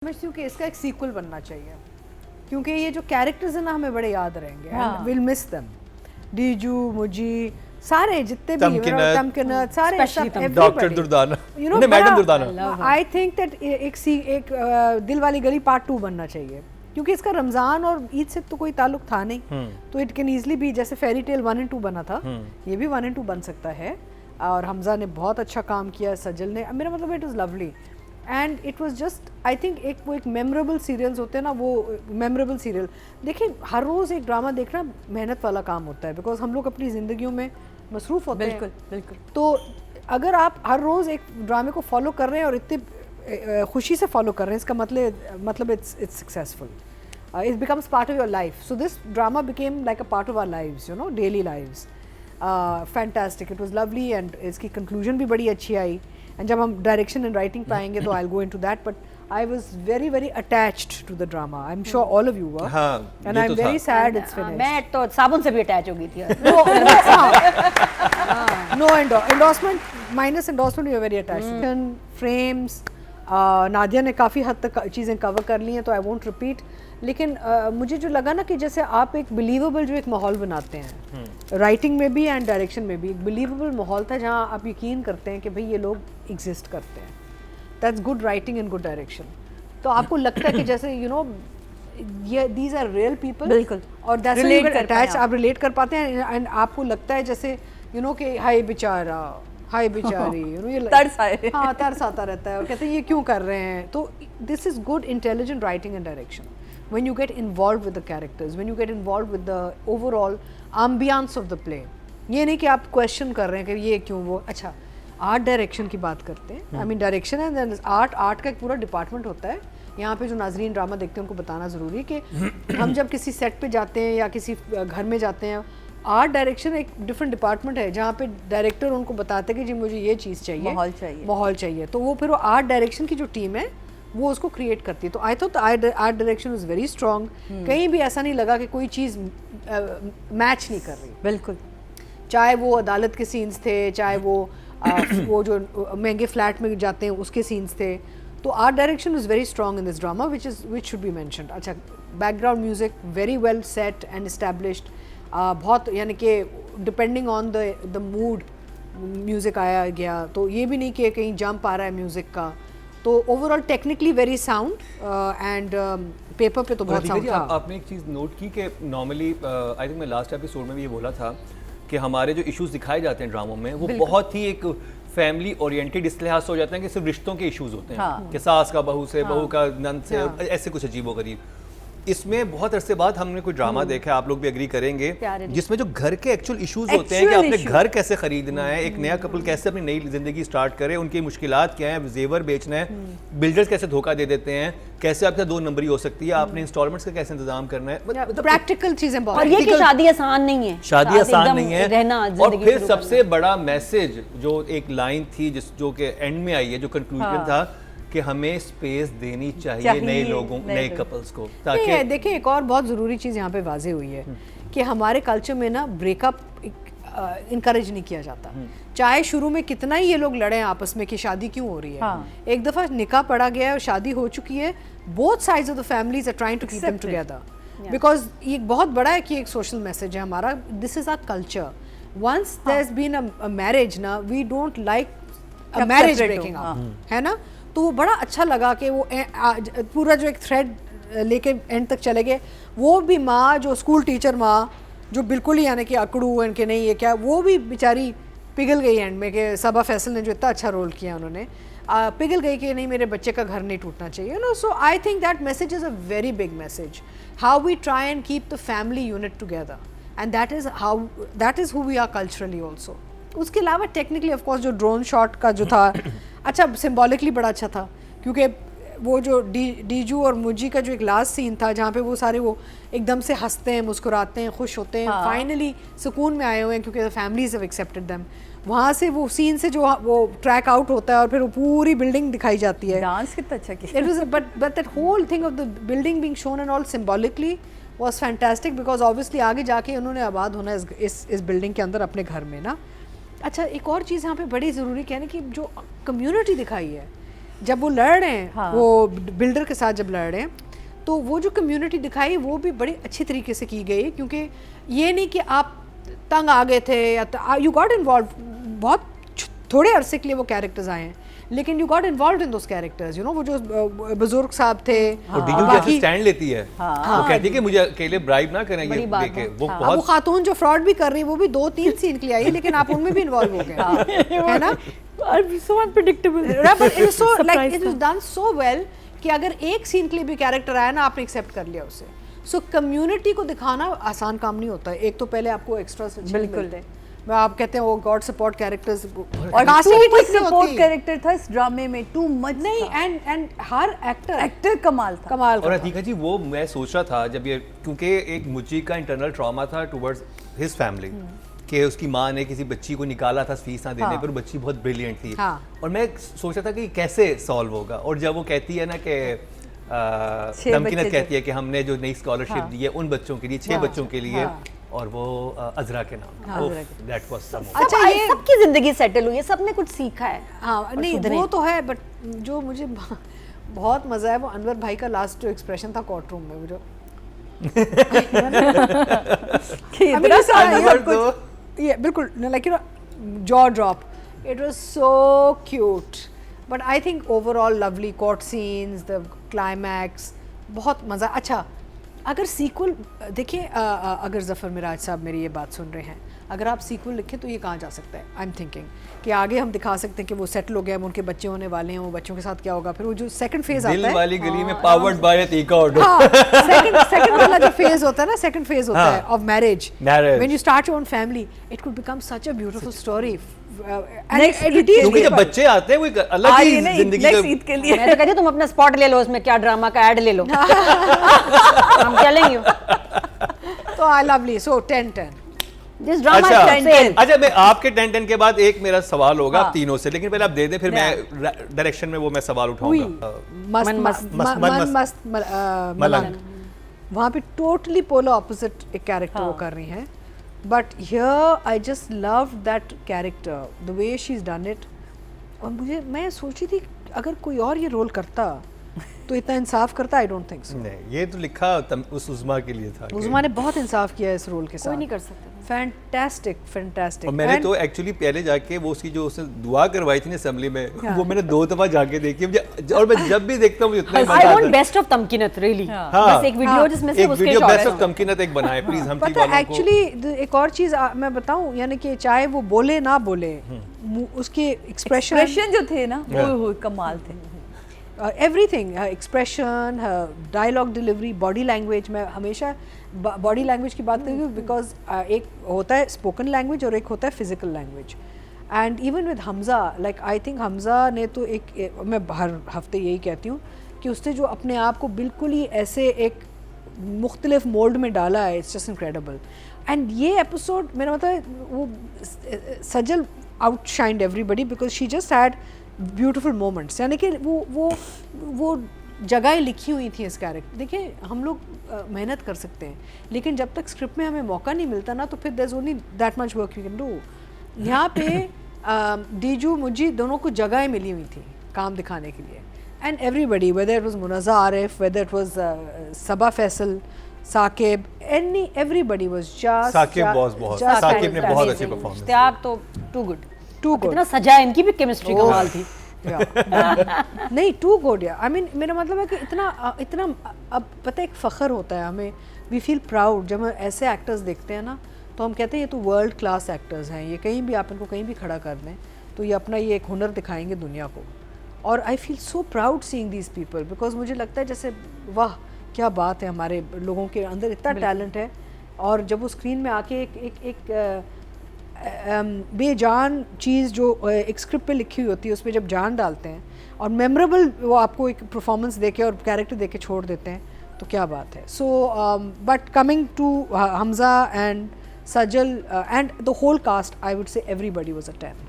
समझती हूँ कि इसका एक सीक्वल बनना चाहिए क्योंकि ये जो कैरेक्टर्स हैं ना हमें बड़े याद रहेंगे एंड विल मिस देम। डीजू, मुजी, सारे जितने भी तमकिनत सारे सब doctor Durdana, madam Durdana. I think that एक दिल वाली गली पार्ट 2 बनना चाहिए क्योंकि इसका रमज़ान और ईद से तो कोई ताल्लुक था नहीं, तो इट कैन ईजिली भी जैसे फेरी टेल 1 and 2 बना था, ये भी 1 and 2 बन सकता है। और हमजा ने बहुत अच्छा काम किया, सजल ने, मेरा मतलब it was lovely and it was just I think वो एक मेमोरेबल सीरियल्स होते हैं ना, वो मेमोरेबल सीरियल। देखिए हर रोज़ एक ड्रामा देखना मेहनत वाला काम होता है बिकॉज हम लोग अपनी ज़िंदगियों में मसरूफ़ होते हैं। बिल्कुल बिल्कुल। तो अगर आप हर रोज़ एक ड्रामे को फॉलो कर रहे हैं और इतने खुशी से फॉलो कर रहे हैं, इसका मतलब it's successful, it becomes part of your life. So this drama became like a part of our lives, you know, daily lives. Fantastic, it was lovely and इसकी conclusion भी बड़ी अच्छी आई। And जब हम direction and writing पाएंगे तो I'll go into that, but I was very very attached to the drama. I'm sure all of you were. हाँ, and I'm very sad it's finished. मैं तो साबुन से भी अटैच हो गई थी। No endorsement, minus endorsement, you are very attached. Frames, Nadia ने काफ़ी हद तक चीज़ें कवर कर ली हैं तो आई वोंट रिपीट, लेकिन मुझे जो लगा ना कि जैसे आप एक बिलीवेबल जो एक माहौल बनाते हैं राइटिंग में भी एंड डायरेक्शन में भी, एक बिलीवेबल माहौल था जहाँ आप यकीन करते हैं कि भाई ये लोग एग्जिस्ट करते हैं। That's good writing and good direction. तो आपको लगता है कि जैसे यू नो ये दीज आर रियल पीपल, बिल्कुल, और that's why you get attach, आप रिलेट कर पाते हैं एंड आपको लगता है जैसे यू नो कि हाय बेचारा, हाय बेचारी, यू नो ये तरस आए। हाँ, तरस आता रहता है और कहते हैं ये क्यों कर रहे हैं। तो this is good intelligent writing and direction when you get involved with the characters, when you get involved with the overall ambience of the play। ये नहीं कि आप क्वेश्चन कर रहे हैं कि ये क्यों वो। अच्छा, आर्ट डायरेक्शन की बात करते हैं। I mean direction and art का एक पूरा डिपार्टमेंट होता है। यहाँ पे जो नाजरीन ड्रामा देखते हैं उनको बताना ज़रूरी है कि हम जब किसी सेट पे जाते हैं या किसी घर में जाते हैं, आर्ट डायरेक्शन एक डिफरेंट डिपार्टमेंट है जहाँ पे डायरेक्टर उनको बताते हैं कि जी मुझे ये चीज़ चाहिए, माहौल चाहिए। तो वो फिर वो आर्ट डायरेक्शन की जो टीम है वो उसको क्रिएट करती है। तो I thought art direction is very strong. कहीं भी ऐसा नहीं लगा कि कोई चीज़ मैच नहीं कर रही। बिल्कुल, चाहे वो अदालत के सीन्स थे, चाहे वो जो महंगे फ्लैट में जाते हैं उसके सीन्स थे। तो art direction is very strong in this drama which should be mentioned. अच्छा, background music very well set and established, बहुत यानी कि depending on the mood music आया गया। तो ये भी नहीं कि कहीं जंप आ रहा है म्यूज़िक का। तो overall technically very sound and paper पे तो बहुत साउंड था। आपने एक चीज़ नोट की कि नॉर्मली आई थिंक मैं लास्ट एपिसोड में भी ये बोला था कि हमारे जो इश्यूज दिखाए जाते हैं ड्रामों में वो बहुत ही एक फैमिली ओरिएंटेड इस लिहाज से हो जाते हैं कि सिर्फ रिश्तों के इश्यूज होते हैं। हाँ। कि सास का बहू से, बहू का नंद से, ऐसे कुछ अजीबोगरीब। इसमें बहुत अरसे बाद हमने कोई ड्रामा देखा है, आप लोग भी एग्री करेंगे, जिसमें जो घर के एक्चुअल इश्यूज होते हैं कि आपने घर कैसे खरीदना है, एक नया कपल कैसे अपनी नई जिंदगी स्टार्ट करे, उनकी मुश्किलात क्या है, जेवर बेचना है, बिल्डर्स कैसे धोखा दे देते हैं, कैसे आपका 2 नंबरी हो सकती है, आपने इंस्टॉलमेंट्स का कैसे इंतजाम करना है, प्रैक्टिकल चीजें बहुत। और ये कि शादी आसान नहीं है, शादी आसान नहीं है। और फिर सबसे बड़ा मैसेज जो एक लाइन थी जो कि एंड में आई है, जो कंक्लूजन था कि हमें स्पेस देनी चाहिए नए लोगों, नए कपल्स को, ताकि देखिए एक और बहुत ज़रूरी चीज़ यहाँ पे वाजे हुई है कि हमारे कल्चर में ना ब्रेकअप इनकरेज नहीं किया जाता। चाहे शुरू में कितना ही ये लोग लड़े आपस में कि शादी क्यों हो रही है। हाँ। एक दफ़ा निकाह पड़ा गया है और शादी हो चुकी है, both sides of the families are trying to keep them together because ये बहुत बड़ा है कि एक सोशल मैसेज है हमारा। This is our culture. Once there has been a marriage ना, we don't like a marriage breaking up, है ना। तो वो बड़ा अच्छा लगा कि वो पूरा जो एक थ्रेड लेके एंड तक चले गए। वो भी माँ जो स्कूल टीचर माँ जो बिल्कुल ही यानी कि अकड़ू एंड के नहीं ये क्या, वो भी बेचारी पिघल गई एंड में कि सबा फैसल ने जो इतना अच्छा रोल किया उन्होंने, पिघल गई कि नहीं मेरे बच्चे का घर नहीं टूटना चाहिए, no. So I think that message is a very big message, how we try and keep the family unit together, and that is who we are culturally also. उसके अलावा टेक्निकली ऑफ कोर्स जो drone shot का जो था, अच्छा symbolically बड़ा अच्छा था क्योंकि वो जो डीजू और मुजी का जो एक लास्ट सीन था जहाँ पे वो सारे वो एकदम से हंसते हैं, मुस्कुराते हैं, खुश होते हैं, फाइनली सुकून में आए हुए हैं क्योंकि the families have accepted them. वहाँ से वो सीन से जो वो ट्रैक आउट होता है और फिर वो पूरी बिल्डिंग दिखाई जाती है। डांस कितना अच्छा किया। It was but that whole thing of the building being shown and all symbolically was fantastic because obviously आगे जाके उन्होंने आबाद होना इस बिल्डिंग के अंदर अपने घर में ना। अच्छा, एक और चीज़ यहाँ पे बड़ी ज़रूरी कहने की जो कम्युनिटी दिखाई है जब वो लड़ रहे हैं वो बिल्डर के साथ जब लड़ रहे हैं, तो वो जो कम्युनिटी दिखाई वो भी बड़ी अच्छी तरीके से की गई, क्योंकि ये नहीं कि आप तंग आ गए थे या यू गॉट इन्वॉल्व, बहुत थोड़े अरसे के लिए वो कैरेक्टर्स आए हैं लेकिन you got involve in those characters, you know, वो जो बुजुर्ग साहब थे। और डीजू जैसे स्टैंड लेती है, वो कहती है कि मुझे अकेले ब्राइब ना करें, ये देखे वो बहुत। वो खातून जो फ्रॉड भी कर रही है वो भी 2-3 सीन के लिए आई है, लेकिन आप उनमें भी इन्वॉल्व हो गए, है ना? so unpredictable, but it is so like it is done so well कि अगर एक सीन के लिए भी कैरेक्टर आया ना, आपने एक्सेप्ट कर लिया उसे। सो कम्युनिटी को दिखाना आसान काम नहीं होता है। एक तो पहले आपको एक्स्ट्रा मिलते हैं, आप कहते हैं वो गॉड सपोर्ट कैरेक्टर्स, और कास्टिंग भी सपोर्ट कैरेक्टर था इस ड्रामे में, टू मच नहीं, एंड हर एक्टर कमाल था, कमाल। और अतीका जी वो मैं सोच रहा था जब ये, क्योंकि एक मुझी का इंटरनल ट्रॉमा था टुवर्ड्स हिज फैमिली, कि उसकी माँ ने किसी बच्ची को निकाला था फीस ना देने पर, बच्ची बहुत ब्रिलियंट थी, और मैं सोच रहा था कि कैसे सॉल्व होगा। और जब वो कहती है ना कि तमकीनत कहती है कि हमने जो नई स्कॉलरशिप दी है उन बच्चों के लिए, 6 बच्चों के लिए, और वो अजरा के नाम, दैट वाज सम। अच्छा, ये सबकी जिंदगी सेटल हुई है, सबने कुछ सीखा है। हाँ नहीं वो तो है, बट जो मुझे बहुत मजा है वो अनवर भाई का लास्ट जो एक्सप्रेशन था कोर्ट रूम में, वो जो ये बिल्कुल like you know jaw drop, it was so cute, but I think overall lovely court scenes, the climax, बहुत मज़ा। अच्छा, अगर सीक्वल देखिए, अगर ज़फ़र मिराज साहब मेरी ये बात सुन रहे हैं, अगर आप सीक्वल लिखें तो ये कहाँ जा सकता है? आई एम थिंकिंग कि आगे हम दिखा सकते हैं कि वो सेटल हो गया, उनके बच्चे होने वाले हैं, वो बच्चों के साथ क्या होगा, फिर वो जो सेकंड फेज आता है, दिल वाली गली में powered by Atika auto, second वाला जो फेज होता है ना, सेकंड फेज होता है of marriage, when you start your own family, it could become such a beautiful story. क्योंकि जब बच्चे आते हैं वो अलग ही जिंदगी के लिए, मैं तो कहती हूं तुम अपना स्पॉट ले लो, उसमें क्या ड्रामा का ऐड ले लो, हम चलेंगे। तो आई लवली, सो 10-10 दिस ड्रामा। अच्छा, मैं आपके 10-10 के बाद एक मेरा सवाल होगा आप तीनों से, लेकिन पहले आप दे दें, फिर मैं डायरेक्शन में वो मैं सवाल उठाऊंगा। मस्त मलंग, वहाँ पे टोटली पोलर ऑपोजिट एक कैरेक्टर वो कर रही हैं, but here I just love that character, the way she is done it. और मैं सोची थी अगर कोई और ये रोल करता तो इतना इंसाफ करता, आई डोंट थिंक सो। नहीं, ये तो लिखा उस उज़मा के लिए था, उज़मा ने बहुत इंसाफ किया इस रोल के साथ, कोई नहीं कर सकता। फैंटास्टिक। और मैंने तो एक्चुअली पहले जाके वो उसकी जो उसने दुआ करवाई थी ना असेंबली में, वो मैंने 2 दफा जाके देखी, और मैं जब भी देखता हूँ मुझे उतना ही मजा आता है। I want best of Tamkeenat really, बस एक वीडियो जिसमें से उसके वीडियो बेस्ट ऑफ तमकीनत एक बनाए प्लीज हम टीम वालों को। एक्चुअली एक और चीज मैं बताऊं, यानी कि चाहे वो बोले ना बोले, उसके एक्सप्रेशन जो थे ना वो कमाल थे। Everything, expression, dialogue delivery, body language, मैं हमेशा बॉडी लैंग्वेज की बात करूँ बिकॉज एक होता है स्पोकन लैंग्वेज और एक होता है physical language, and even with Hamza, like I think Hamza ने तो मैं हर हफ्ते यही कहती हूँ कि उसने जो अपने आप को बिल्कुल ही ऐसे एक मुख्तलिफ मोल्ड में डाला है, इट्स जस्ट इनक्रेडिबल। एंड ये एपिसोड मेरा मतलब वो Sajal outshined everybody because she just had beautiful moments, यानी कि वो जगहें लिखी हुई थी इस कैरेक्टर। देखिए हम लोग मेहनत कर सकते हैं, लेकिन जब तक स्क्रिप्ट में हमें मौका नहीं मिलता ना, तो फिर there is only that much work we can do. यहाँ पे डीजू मुझी दोनों को जगहें मिली हुई थी काम दिखाने के लिए, and everybody, whether it was Munazza Arif, whether it was Saba Faisal, Saqib, everybody was just Saqib ने बहुत अच्छी परफॉर्मेंस दी। आप तो टू गुड इतना सजा, इनकी भी केमिस्ट्री कमाल थी। नहीं, टू गुड यार, आई मीन मेरा मतलब है कि इतना अब पता है एक फ़ख्र होता है हमें, वी फील प्राउड जब हम ऐसे एक्टर्स देखते हैं ना, तो हम कहते हैं ये तो वर्ल्ड क्लास एक्टर्स हैं, ये कहीं भी आप इनको कहीं भी खड़ा कर दें तो ये अपना ये एक हुनर दिखाएंगे दुनिया को। और I feel so proud seeing these people, because मुझे लगता है जैसे वाह क्या बात है, हमारे लोगों के अंदर इतना टैलेंट है, और जब वो स्क्रीन में आके एक बेजान चीज़ जो एक स्क्रिप्ट पे लिखी हुई होती है उस पर जब जान डालते हैं और मेमोरेबल वो आपको एक परफॉर्मेंस देके और कैरेक्टर देके छोड़ देते हैं, तो क्या बात है। So but coming to Hamza and Sajal and the whole cast, I would say everybody was a 10।